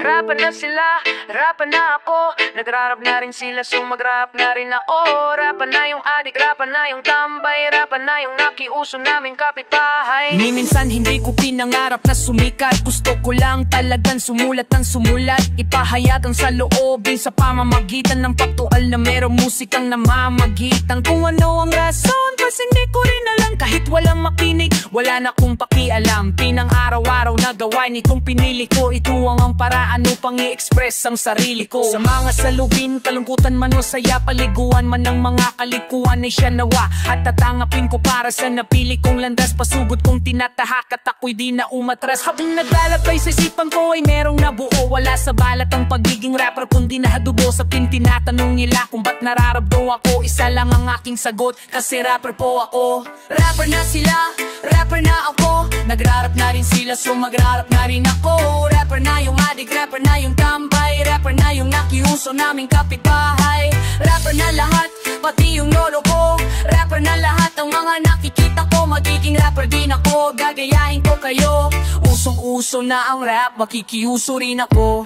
Rapan na sila, rapan na ako. Nagrarap na rin sila, so magrap na rin ako. Rapan na yung adik, rapan na yung tambay, rapan na yung nakiuso naming kapitbahay. Ni minsan hindi ko pinangarap na sumikat. Gusto ko lang talagang sumulat ng sumulat. Ipahayag ang saloobin sa pamamagitan ng paktual na merong musikang namamagitan. Kung ano ang rason, kasi hindi ko rin alam. Kahit walang makinig, wala na kong pakialam. Pinang araw-araw na gawain itong pinili ko. Ito ang paraan upang i-express ang sarili ko. Sa mga salubin, kalungkutan man o saya, paliguan man ng mga kalikuan ay siya nawa. At tatangapin ko para sa napili kong landas. Pasugod kong tinatahak at ako'y di na umatras. Habang naglalakbay sa isipan ko ay merong nabuo. Wala sa balat ang pagiging rapper, kundi nahadugo sa tinatanong nila kung ba't nararabdo ako. Isa lang ang aking sagot, kasi rapper po ako. Rapper na sila, rapper na ako. Nagrarap na rin sila, so magrarap na rin ako. Rapper na yung adik, rapper na yung tambay, rapper na yung nakiuso naming kapitbahay. Rapper na lahat, pati yung lolo ko. Rapper na lahat ang mga nakikita ko. Magiging rapper din ako, gagayahin ko kayo. Usong-uso na ang rap, makikiuso rin ako.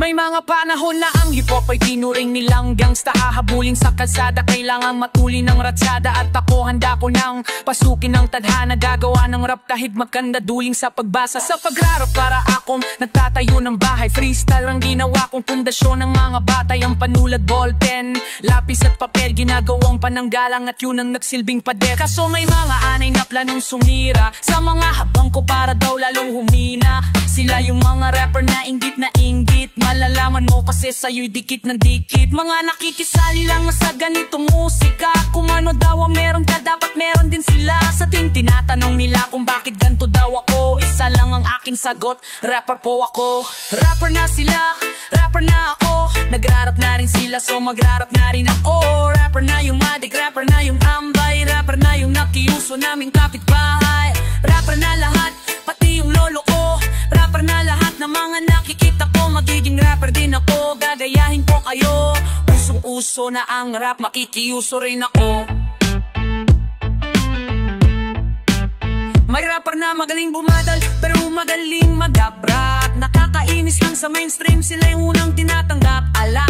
May mga panahon na ang hip-hop ay tinuring nilang gangsta. Hahabulin sa kalsada, kailangan matuli ng ratsada. At ako handa ko nang pasukin ng tadhana. Gagawa ng rap kahit magkanda duling sa pagbasa. Sa pagrarap para akong nagtatayo ng bahay. Freestyle ang ginawa kong pundasyon ng mga batay. Ang panulat, ballpen, lapis at papel, ginagawang pananggalang at yun ang nagsilbing pader. Kaso may mga anay na planong sumira sa mga habang ko para daw lalong humina. Sila yung mga rapper na inggit na inggit. Malalaman mo kasi sa'yo'y dikit ng dikit. Mga nakikisali lang sa ganitong musika. Kung ano daw ang meron ka, dapat meron din sila. Sa tinatanong nila kung bakit ganito daw ako. Isa lang ang aking sagot, rapper po ako. Rapper na sila, rapper na ako. Nagrarap na rin sila, so magrarap na rin ako. Rapper na yung adik, rapper na yung ambay, rapper na yung nakiuso naming kapitbahay. Rapper na lahat, pati yung lolo ko. Rapper na lahat ng mga nakikita ko. Magiging rapper din ako, gagayahin ko kayo. Usong-uso na ang rap, makikiuso rin ako. May rapper na magaling bumadal, pero magaling mag-rap. Nakakainis lang sa mainstream, sila yung unang tinatanggap. Ala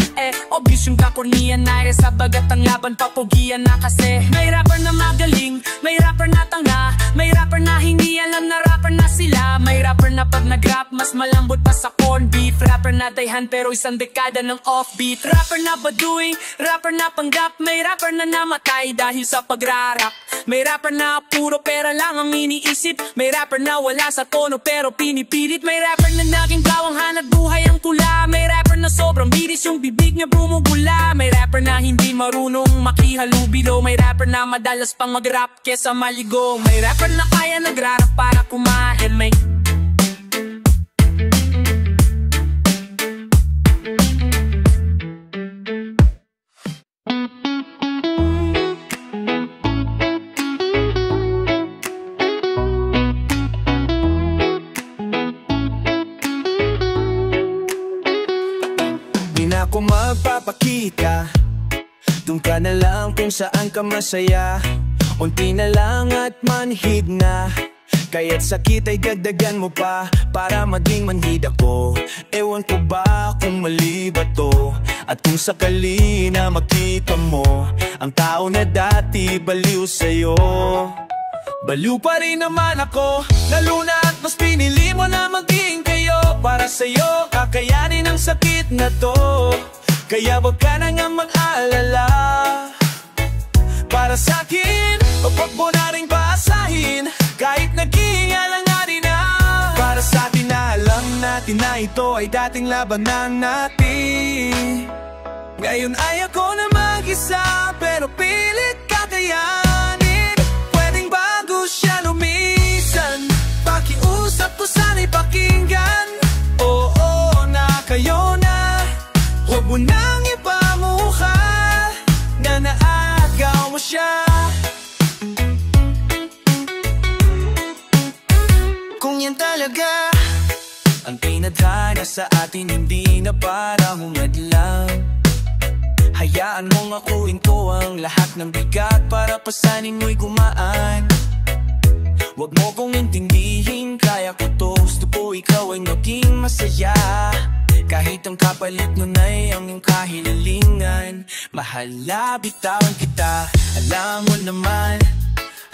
obvious yung kakorniyan na sa bagat ang laban, papugian na kasi. May rapper na magaling, may rapper na tanga. May rapper na hindi alam na rapper na sila. May rapper na pag nag-rap, mas malambot pa sa corn beef. Rapper na dayhan pero isang dekada ng offbeat. Rapper na baduy, rapper na panggap. May rapper na namatay dahil sa pagrarap. May rapper na puro pera lang ang iniisip. May rapper na wala sa tono pero pinipilit. May rapper na naging gawang hanap buhay ang tula. May rapper na sobrang bilis yung bibig niya bumubula. May rapper na hindi marunong makihalubilo. May rapper na madalas pang mag-rap kesa maligo. May rapper na kaya nagrarap para kumain. May kung magpapakita, doon ka na lang kung saan ka masaya. Unti na lang at manhid na, kaya't sakit ay dagdagan mo pa para maging manhid ako. Ewan ko ba kung mali ba to, at kung sakali na makita mo ang tao na dati baliw sa'yo. Baliw pa rin naman ako, lalo na at mas pinili mo na maging kayo. Para sa'yo, kakayanin ang sakit na to, kaya wag ka na nga mag-alala. Para sa'kin, wag mo na rin paasahin, kahit naging alanganin na. Para sa'tin na alam natin na ito ay dating labanan natin. Ngayon ay ako na mag-isa, pero pilit kakayanin. Pwedeng bago siya lumisan, pakiusap ko sana'y pakinggan. Oo na kayo na, huwag mo nang ipamukha na naagaw mo siya. Kung yan talaga ang pinadhana sa atin, hindi na para humadlang. Hayaan mong akuin ko ang lahat ng bigat para pasanin mo'y gumaan. Huwag mo kong intindihin, kaya kaya ko to. Gusto ko ikaw ay maging masaya, kahit ang kapalit nun ay ang iyong kahilingan. Mahal na bitawan kita, alam mo naman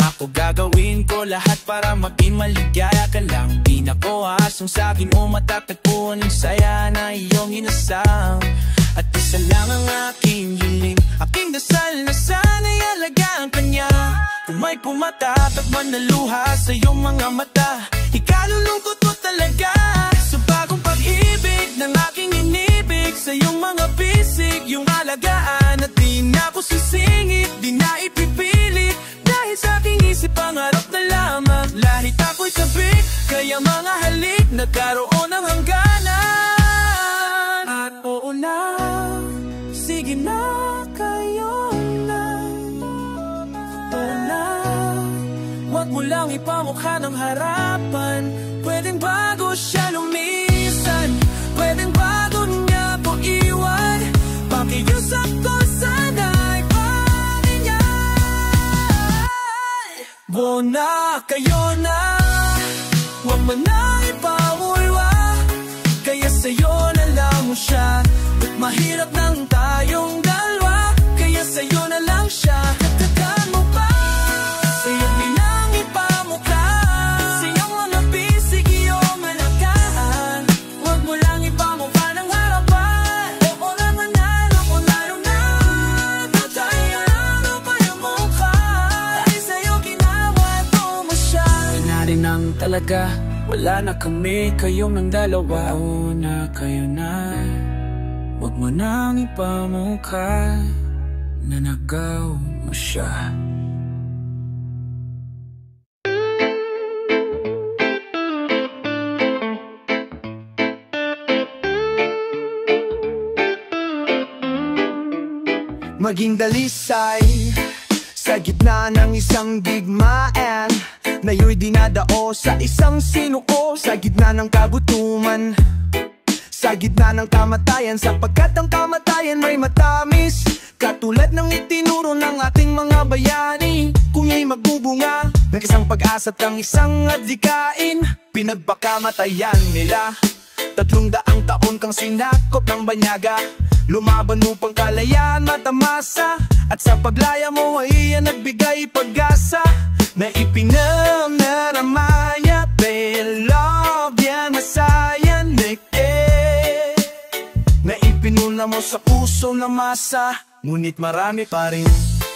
ako gagawin ko lahat para maging maligaya ka lang. Di na ko asong sa'kin o matatagpuan ang saya na iyong inasam. At isa lang ang aking hiling, aking dasal na sana'y alagaan ka niya. Kung may pumatatag man na luha sa iyong mga mata, ikalulungkot mo talaga sa bagong pag-ibig ng aking inibig. Sa iyong mga bisig, yung alagaan at di na ko sisingit, di na ipipilit. Dahil sa aking isip, pangarap na lamang, lahit ako'y sabik. Kaya mga halik, nagkaroon ng hangganan. At oo na, sige na, kayo na. Oo na, huwag mo lang ipamukha ng harapan. Pwedeng bago siya lumisan, pwedeng bago niya po iwan. Pakiusap ko sana'y na kayo na, huwag mo na ipamulwa. Kaya sa'yo na lang mo siya, at mahirap nang tayong dalawa. Kaya sa'yo na lang siya, katagan mo pa. Sa'yo bilang ipamukha, sa'yong mga bisig iyong alagaan. Huwag mo lang ipamukha ng harapan. Oo na manalo, kung lalo na tayo lalo pa yung mukha. Dahil sa'yo nang talaga, wala na kami, kayong ng dalawa. Una kayo na, huwag mo nang ipamukha na nagaw mo siya. Maging dalisay sa gitna ng isang digmaan, nayo'y dinadao sa isang sinuko. Sa gitna ng kagutuman, sa gitna ng kamatayan, sapagkat ang kamatayan may matamis, katulad ng itinuro ng ating mga bayani. Kung iya'y magbubunga ng isang pag-asa at ang isang adikain, pinagpakamatayan nila. 300 taon kang sinakop ng banyaga, lumaban upang kalayaan matamasa. At sa paglaya mo ay iyan nagbigay pag-asa, na ipinamnaramaya. They love yan, masaya, na ipinuna mo sa puso na masa. Ngunit marami pa rin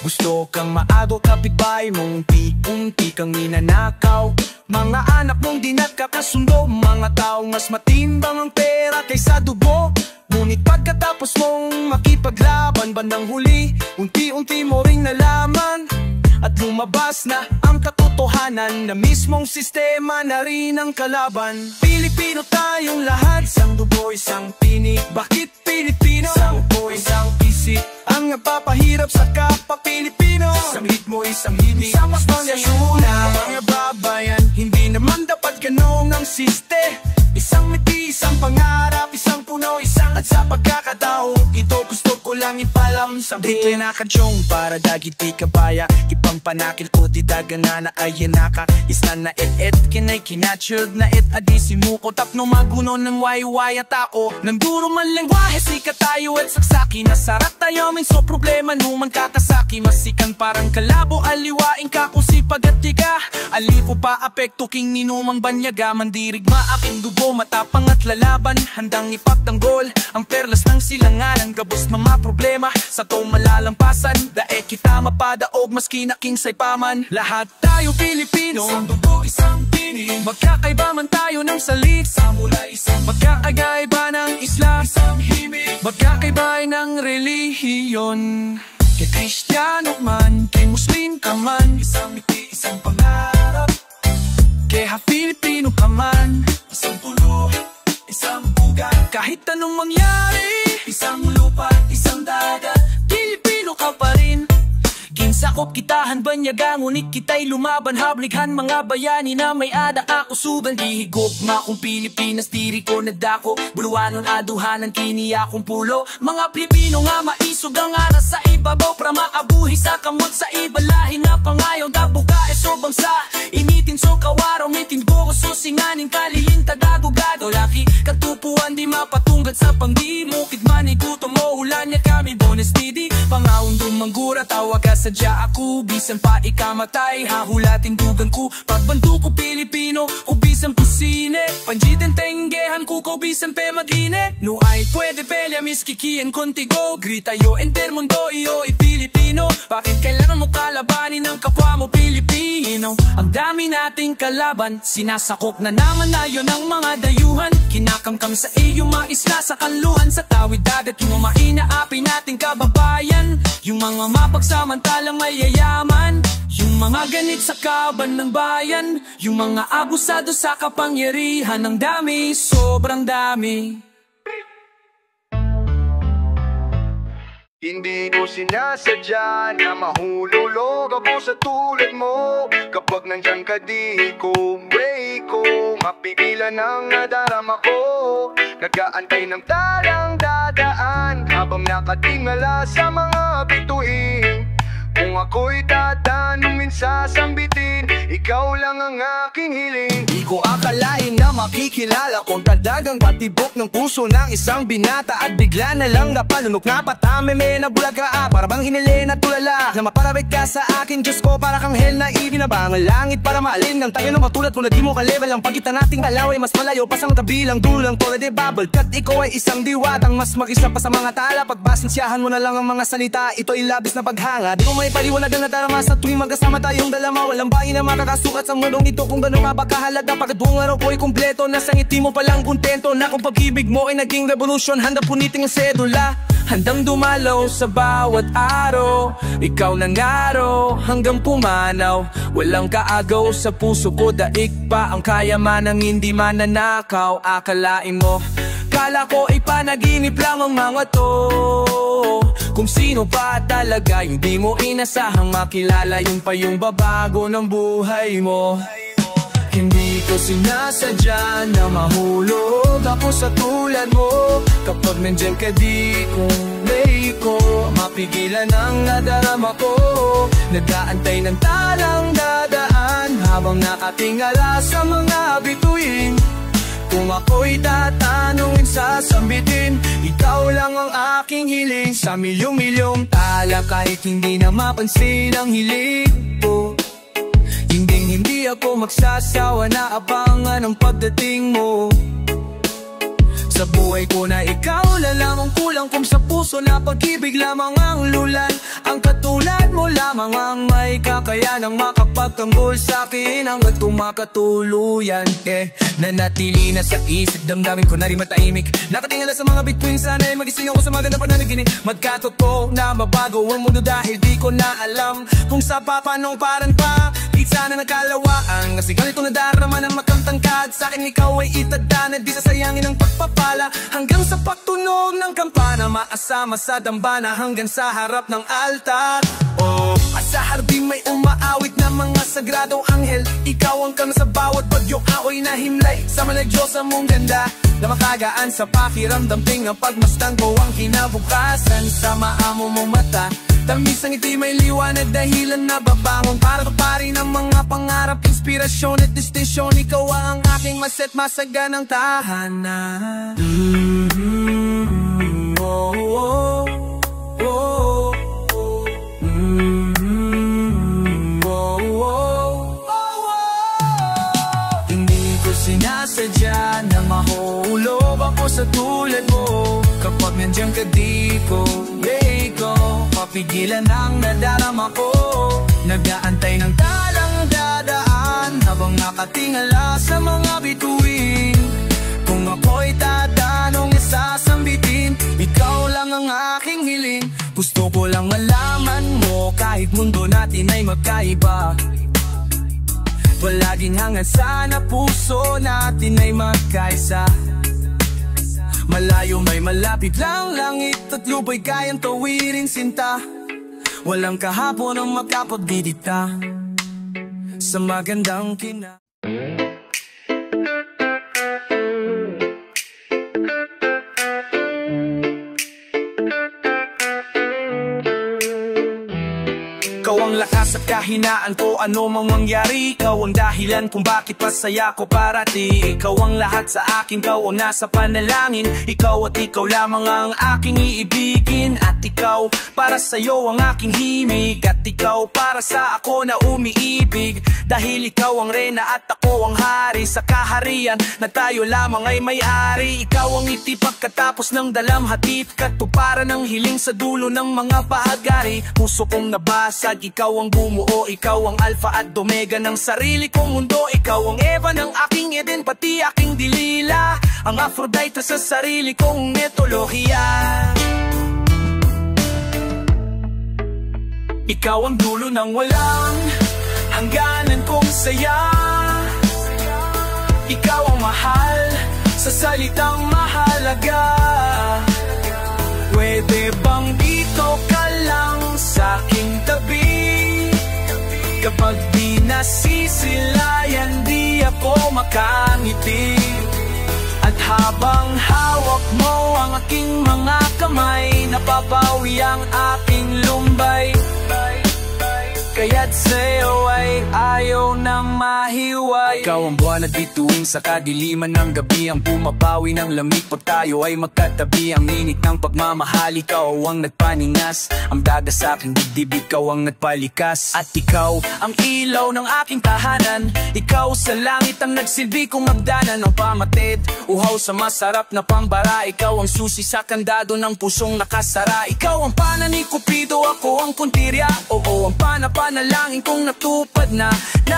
gusto kang maagaw, kapitbahay mong unti-unti kang ninanakaw. Mga anak mong di nagkakasundo, mga taong mas matimbang ang pera kaysa dugo. Ngunit pagkatapos mong makipaglaban, bandang huli, unti-unti mo ring nalaman at lumabas na ang katotohanan na mismong sistema na rin ang kalaban. Pilipino tayong lahat, isang dugo, isang tinig. Bakit Pilipino? Isang upo, isang isip ang nagpapahirap sa kapwa Pilipino. Isang ritmo, isang hilig, isang asosasyon na mga babayan. Hindi naman dapat ganong ang siste. Isang miti, isang pangarap, isang puno, isang at sa pagkakataong ito gusto ko lang ipalam. Sambil na kansyong para dagiti kabaya, ipampanakil ko ti dagana na ayanaka. Isna na et kinay kinachod na adi simuko tapno maguno ng wayway at ako. Nang duro man lengwahe sikat tayo at saksaki, nasarat tayo min so problema numan kakasaki. Masikan parang kalabo, aliwain ka kung sipag at tiga. Alipo pa apekto king ninumang banyaga, mandirig maaking dugo, matapang at lalaban, handang ipagtanggol ang perlas ng silanganan. Gabos mga problema sa to malalampasan, dae kita mapadaog maski na kingsay paman. Lahat tayo Pilipino, isang dugo, isang tinig. Magkakaiba man tayo ng salik, samula isang magkakaiba ng isla, isang himig. Magkakaiba ng relihiyon, kay Kristiyano man, kay Muslim ka man. Isang miti, isang pangarap, kay Filipino ka man. Isang pulo, isang bugat, kahit anong mangyari. Isang lupa, isang dagat, Pilipino ka pa rin. Ginsakop kitahan banyaga, ngunit kita'y lumaban. Hablighan mga bayani na may ada ako suban. Dihigop nga kung Pilipinas, diri ko nadako. Buluanon aduhanan, kini akong pulo. Mga Pilipino nga maisog ang aras sa ibabaw, para maabuhi sa kamot sa ibalahin na pangayaw. Dabuga e so bangsa, initin so kawaraw, mitin buko so Singaning kaliin tagagugado laki katupuan di mapatunggat sa pangdi Mukid manay gutom mo ulan niya kami bonus didi Pangaundong manggura tawa ka sadya ako Bisan pa ikamatay hahulatin dugan ko Pagbanto ko Pilipino o bisan pusine Panjitin tenggehan ko ko bisan pe magine No ay pwede pelya miskikian contigo Grita yo enter mundo iyo Pilipino Bakit kailangan mo kalabanin ng kapwa mo Pilipino Ang dami nating kalaban Sinasakop na naman na yun ang mga dayuhan Kinakamkam sa iyo maisla sa kanluhan Sa tawid dagat yung mga inaapi nating kababayan Yung mga mapagsamantalang mayayaman Yung mga ganit sa kaban ng bayan Yung mga abusado sa kapangyarihan Ang dami, sobrang dami Hindi ko sinasadya na mahululog ako sa tulad mo Kapag nandyan ka di ko, way ko Mapigilan ang nadarama ko Nag-aantay ng talang dadaan Habang nakatingala sa mga bituin Kung ako'y tatanungin sasambitin Ikaw lang ang aking hiling Di ko akalain na makikilala kong kadagang patibok ng puso ng isang binata At bigla na lang napalunok nga patame may nabulag ka Para bang hinilin at tulala Na maparabit ka sa akin Diyos ko para kang hell na ibinabang ang langit para maalin Ng tayo na matulad kung na di mo ka-level Ang pagitan nating alaway mas malayo pa sa tabilang dulang Tulad de bubble cut ikaw ay isang diwatang Mas mag-isa pa sa mga tala Pagbasensyahan mo na lang ang mga salita Ito'y labis na paghanga Di mo may paliwanag ang nadarama Sa tuwing magkasama tayong dalama Walang bahay na makakasukat sa mundong ito Kung gano'n mapakahalaga Pagkat buong araw ko'y kumpleto Nasa ngiti mo palang kontento Na kung pag-ibig mo ay naging revolution Handa puniting ang sedula Handang dumalaw sa bawat araw Ikaw ng araw hanggang pumanaw Walang kaagaw sa puso ko Daig pa ang kayamanang hindi mananakaw Akalain mo Kala ko ay panaginip lang ang mga to Kung sino pa talaga yung di mo inasahang makilala Yung pa yung babago ng buhay mo Hindi ko sinasadya na mahulog ako sa tulad mo Kapag nandyan ka di kung may ko Mapigilan ang nadarama ko Nag-aantay ng talang dadaan Habang nakatingala sa mga bituin Kung ako'y tatanungin sasambitin Ikaw lang ang aking hiling Sa milyong-milyong tala Kahit hindi na mapansin ang hiling ko Hindi ako magsasawa na abangan ang pagdating mo Sa buhay ko na ikaw lamang kulang Kung sa puso na pag-ibig lamang ang lulan Ang katulad mo lamang ang may kakayanang makapagtanggol sa akin Hanggang tumakatuluyan Nanatili na sa isip damdamin ko na rin matahimik Nakatingala sa mga bituin sana'y magising ako sa maganda pananaginip Magkatotoo na mabago ang mundo dahil di ko na alam Kung sa papanong parang pa Di sana nagkalawaan Kasi ganito nadarama ng makamtangkad Sa akin ikaw ay itagda na di sasayangin ang pagpapala Hanggang sa pagtunog ng kampana Maasama sa dambana hanggang sa harap ng altar At sa hardin may umaawit na mga sagradong anghel Ikaw ang kama sa bawat bagyo ako'y nahimlay Sama na Diyos ang mong ganda Na makagaan sa pakiramdam Tingnan pagmasdan ko ang kinabukasan Sa maamo mong mata Tamis ang ngiti may liwanag dahilan na babangon Para tuparin ang mga pangarap Inspirasyon at distinksyon Ikaw ang aking maset masaganang tahanan Hindi ko sinasadya na mahulog ako sa tulad mo Kapag nandiyan ka di ko, Papigilan ang nadarama ko Nag-aantay ng talang dadaan Habang nakatingala sa mga bituin Kung ako'y tatanong isasambitin Ikaw lang ang aking hiling Gusto ko lang malaman mo Kahit mundo natin ay magkaiba Palaging hangad sana puso natin ay magkaisa Malayo may malapit lang langit at lupa'y kayang tawirin sinta Walang kahapon ang makapagbidita Sa magandang kina Ikaw ang lakas sa kahinaan ko, ano mang mangyari. Ikaw ang dahilan kung bakit masaya ko parati. Ikaw ang lahat sa akin, ikaw ang nasa panalangin. Ikaw at ikaw lamang ang aking iibigin. At ikaw, para sa'yo ang aking himig. At ikaw, para sa ako na umiibig. Dahil ikaw ang reyna at ako ang hari sa kaharian na tayo lamang ay may-ari. Ikaw ang ngiti pagkatapos ng dalamhati, katuparan ng hiling sa dulo ng mga pahagari. Puso kong nabasag, ikaw ang bumuo. Ikaw ang alpha at omega ng sarili kong mundo. Ikaw ang Eva ng aking Eden, pati aking Dilila. Ang Aphrodite sa sarili kong mitolohiya. Ikaw ang dulo ng walang hangganan kong saya. Ikaw ang mahal sa salitang mahalaga. Pwede bang dito ka lang sa aking tabi? Kapag di nasisilayan, di ako makangiti. At habang hawak mo ang aking mga kamay, napapawi ang aking lumbay. Kaya't sa'yo ay ayaw nang mahiway. Ikaw ang buwan at bituin sa kadiliman ng gabi, ang pumapawi ng lamig pag tayo ay magkatabi. Ang init ng pagmamahal, ikaw ang nagpaningas. Ang daga sa aking dibdib, ikaw ang nagpalikas. At ikaw ang ilaw ng aking tahanan. Ikaw sa langit ang nagsilbi kong magdanan ng pamatid. Uhaw sa masarap na pangbara. Ikaw ang susi sa kandado ng pusong nakasara. Ikaw ang pana ni Cupido, ako ang puntirya. Oo, ang panalangin kong natupad na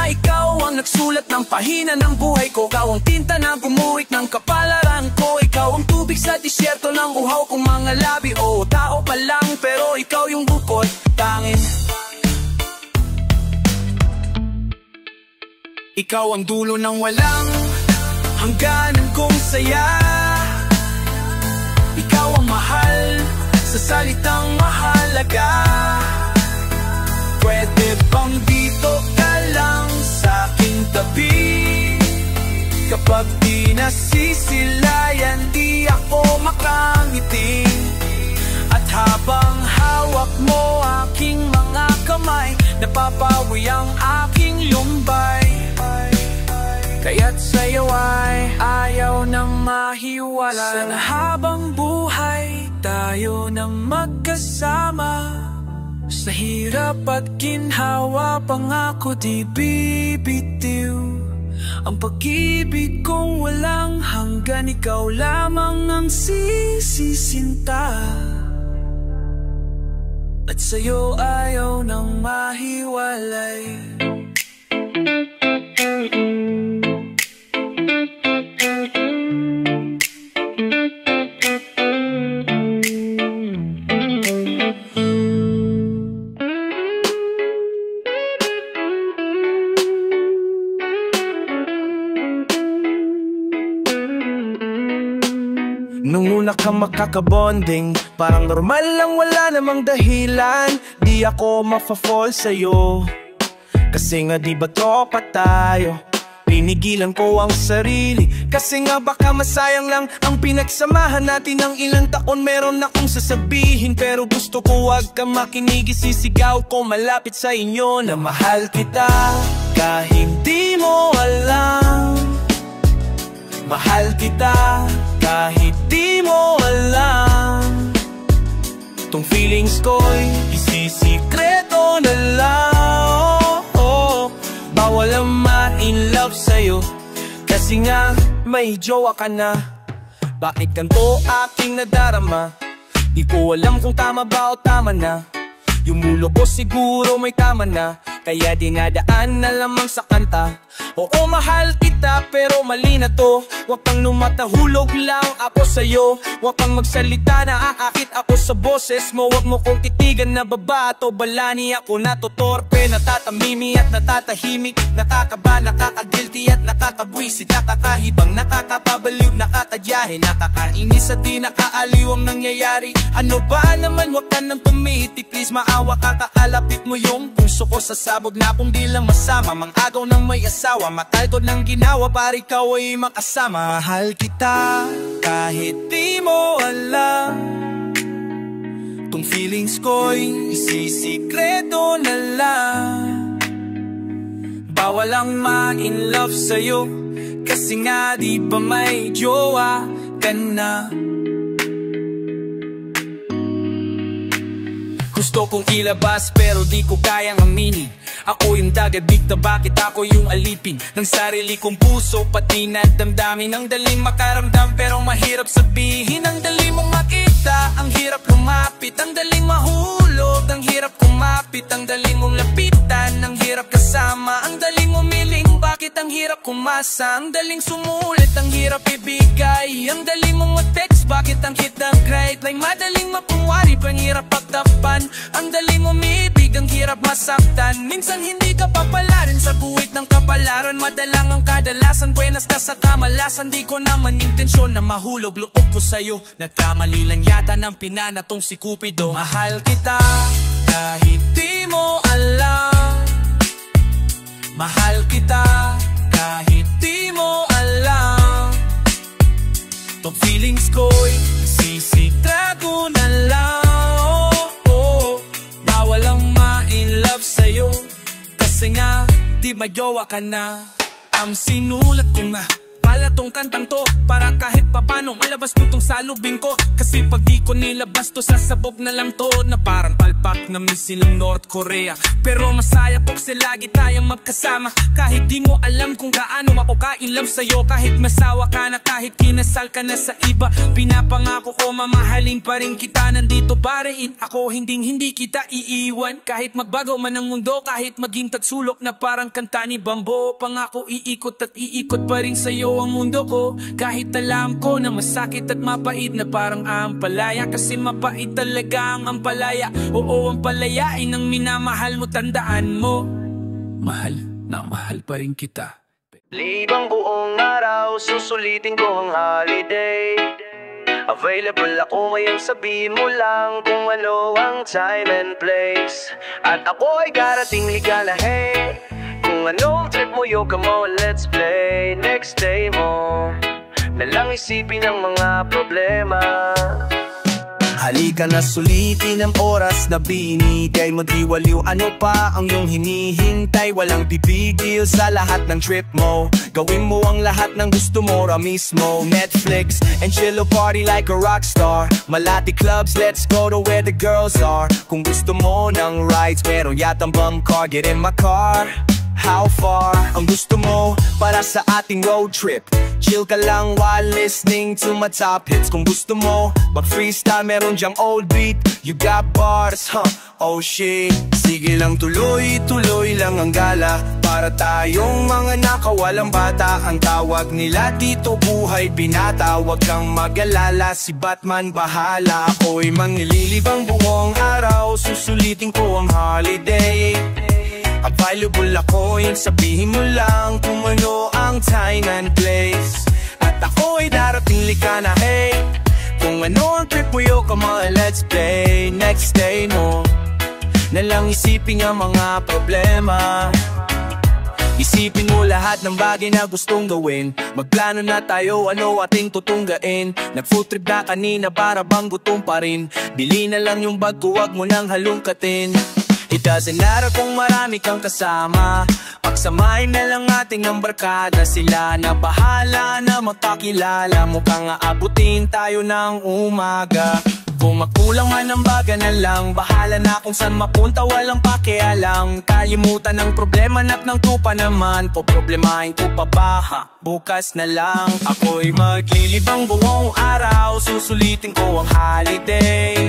ikaw ang nagsulat ng pahina ng buhay ko. Ikaw ang tinta na gumuhit ng kapalaran ko. Ikaw ang tubig sa disyerto ng uhaw kong mga labi. Oo, tao pa lang pero ikaw yung bukod tangin. Ikaw ang dulo ng walang hangganan kong saya. Ikaw ang mahal sa salitang mahalaga. Pwede bang dito ka lang sa aking tabi? Kapag di nasisilayan, di ako makangiti. At habang hawak mo aking mga kamay, napapawi ang aking lumbay. Kaya't sa'yo ay ayaw nang mahiwalay. Sana habang buhay tayo nang magkasama. Sa hirap at ginhawa, pangako di bibitiw. Ang pag-ibig kong walang hanggan, ikaw lamang ang sisisinta. At sa'yo ayaw nang mahiwalay. Nung una kang makakabonding, parang normal lang, wala namang dahilan. Di ako mafa-fall sa'yo, kasi nga di ba tropa tayo. Pinigilan ko ang sarili, kasi nga baka masayang lang ang pinagsamahan natin ng ilang taon. Meron akong sasabihin, pero gusto ko wag kang makinig. Isisigaw ko malapit sa inyo na mahal kita. Kahit di mo alam, mahal kita. Kahit di mo alam, tong feelings ko'y isisikreto na lang. Bawal ang ma-in love sa'yo, kasi nga may jowa ka na. Bakit ganito aking nadarama? Di ko alam kung tama ba o tama na. Yung mulo ko siguro may tama na, kaya dinadaan na lamang sa kanta. Oo, mahal kita pero mali na to. Huwag kang lumatahulog lang ako sa'yo. Huwag kang magsalita na aakit ako sa boses mo. Huwag mo kong titigan na babato balani ako natotorpe. Natatamimi at natatahimik, nakakaba, nakakagilty at nakakabwisit, nakakahibang, nakakapabaliw, nakatadyahe, nakakainis at di nakaaliw ang nangyayari. Ano ba naman, huwag ka nang pumiti, please maawa ka, kakalapit mo yung puso ko sa sabog na kung di lang masama. Mang-agaw ng may asawa, matal ko ng ginawa para ikaw ay makasama. Mahal kita kahit di mo alam, kung Tong feelings ko'y isisikreto na lang. Bawal ang ma-in love sa'yo, kasi nga di ba may jowa ka na. Gusto kong ilabas pero di ko kayang aminin. Ako yung dagadikta, bakit ako yung alipin ng sarili kong puso, pati na damdamin. Ang daling makaramdam pero mahirap sabihin. Ang daling mong makita, ang hirap lumapit. Ang daling mahulog, ang hirap kumapit. Ang daling mong lapitan, ang hirap kasama. Ang daling umiling, bakit ang hirap kumasa. Ang daling sumulit, ang hirap ibigay. Ang daling mong text, bakit ang hit ng great. Like madaling mapunwari, panghirap pagtapan. Ang daling umibig, ang hirap masaktan. Minsan hindi ka papalarin sa buwit ng kapalaran. Madalang ang kadalasan, buenas ka sa kamalasan. Di ko naman intensyon na mahulog loob ko sa'yo. Nagkamali lang yata ng pinanatong si Cupido. Mahal kita kahit di mo alam. Mahal kita kahit di mo alam. Tong feelings ko'y sisitrago na lang. Bawal ang ma-in love sa'yo, kasi nga di magjowa ka na. Ang sinulat ko na pala tong kantang to, para kahit papano malabas ko tong salubin ko. Kasi pag di ko nilabas to, sasabog na lang to, na parang palpak na missile ng North Korea. Pero masaya po kasi lagi tayong magkasama. Kahit di mo alam kung gaano ako ka-in-love sa'yo. Kahit masawa ka na, kahit kinasal ka na sa iba, pinapangako ko mamahalin pa rin kita. Nandito pa rin ako, hindi kita iiwan. Kahit magbago man ang mundo, kahit maging tagsulok na parang kanta ni Bambo. Pangako iikot at iikot pa rin sa'yo ang mundo ko. Kahit alam ko na masakit at mapait na parang ampalaya. Kasi mapait talaga ang ampalaya. Oo, ang palayain ang minamahal mo, tandaan mo. Mahal na mahal pa rin kita. Libang buong araw, susulitin ko ang holiday. Available ako ngayon, sabihin mo lang kung ano ang time and place. At ako ay darating ligala, hey. Kung anong trip mo, yo, come on, let's play. Next day mo nalang isipin ang mga problema. Halika na, sulitin ang oras na binigay mo. Di waliw, ano pa ang iyong hinihintay? Walang pipigil sa lahat ng trip mo. Gawin mo ang lahat ng gusto mo ra mismo. Netflix and chill or party like a rock star. Malati clubs, let's go to where the girls are. Kung gusto mo ng rides, meron yatang bum car. Get in my car. How far ang gusto mo para sa ating road trip? Chill ka lang while listening to my top hits. Kung gusto mo mag-freestyle, meron dyang old beat. You got bars, huh? Oh shit. Sige lang, tuloy-tuloy lang ang gala. Para tayong mga nakawalang bata. Ang tawag nila dito buhay binata. Huwag kang mag-alala, si Batman bahala. Ako'y manglilibang buong araw, susulitin ko ang holiday. Available ako, yung sabihin mo lang kung ano ang time and place. At ako'y darating lika na, hey. Kung ano ang trip mo, yo, come on, let's play. Next day mo nalang isipin ang mga problema. Isipin mo lahat ng bagay na gustong gawin. Magplano na tayo, ano ating tutunggain. Nag-food trip na kanina, para bang gutom pa rin. Bili na lang yung bag ko, wag mo nang halungkatin. It doesn't matter kung marami kang kasama. Pagsamahin na lang ating ang barkada. Sila na bahala na magpakilala. Mukhang aabutin tayo ng umaga. Kung makulang man ang baga na lang, bahala na kung saan mapunta, walang pakialam. Kalimutan ng problema at ng tupa naman. Poproblemahin ko pa ba? Bukas na lang. Ako'y maglilibang buong araw, susulitin ko ang holiday.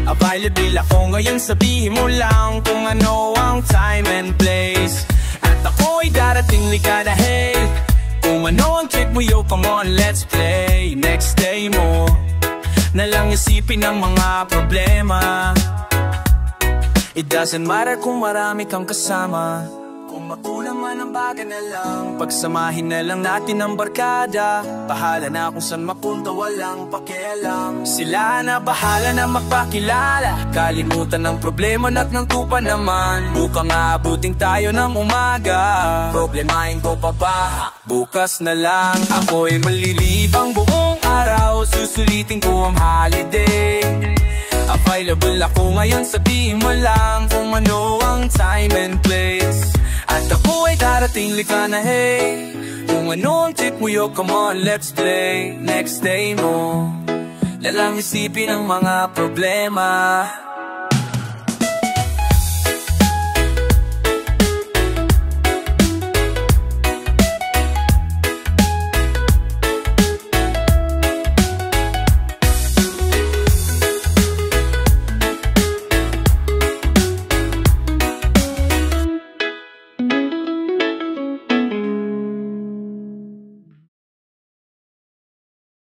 Available ako ngayon, sabihin mo lang kung ano ang time and place. At ako'y darating ligada, hey. Kung ano ang trip mo, yo, come on, let's play. Next day mo nalang isipin ang mga problema. It doesn't matter kung marami kang kasama. Kung makulang man ang bagay na lang, pagsamahin na lang natin ang barkada. Bahala na kung saan mapunta, walang pakialam. Sila na bahala na magpakilala. Kalimutan ng problema at ng tupa naman. Bukang aabutin tayo ng umaga. Problemahin ko pa ba? Bukas na lang. Ako'y malilibang buong araw, susulitin ko ang holiday. Available ako ngayon, sabihin mo lang kung ano ang time and place. At ako ay darating, lika na hey. Kung ano ang tip mo, yo, come on, let's play. Next day mo, nalang isipin ang mga problema.